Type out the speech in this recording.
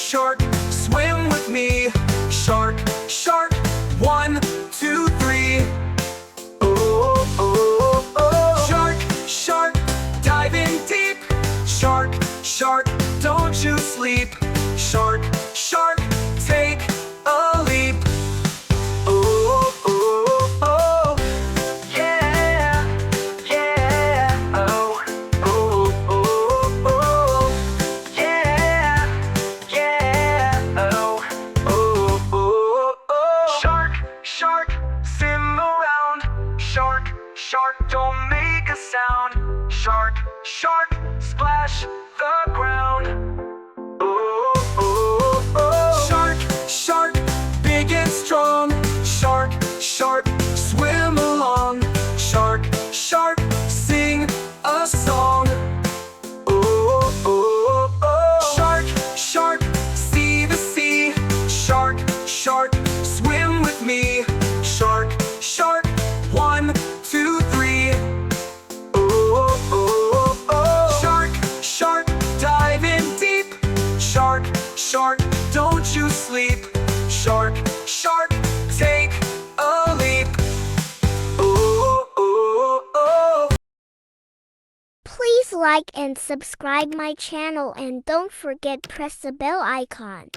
shark, swim with me. Shark, shark, 1, 2, 3. Oh, oh, oh. Shark, shark, dive in deep. Shark, shark, don't you sleep. Shark, shark, take a leap. Oh, oh, oh. Yeah, yeah. Oh, oh, oh, oh. Yeah, yeah. Oh, oh, oh, oh. Shark, shark, swim around. Shark, shark, don't make a sound. Shark, shark, splash the ground. Oh, oh, oh. Shark, shark, big and strong. Shark, shark, swim along. Shark, shark, sing a song. Oh, oh, oh. Shark, shark, see the sea. Shark, shark, swim with me. Shark, shark, 1, 2, 3. Oh, oh, oh. Shark, shark, dive in deep. Shark, shark, don't you sleep. Shark, shark, take a leap. Oh, oh, oh. Please like and subscribe my channel and don't forget press the bell icon.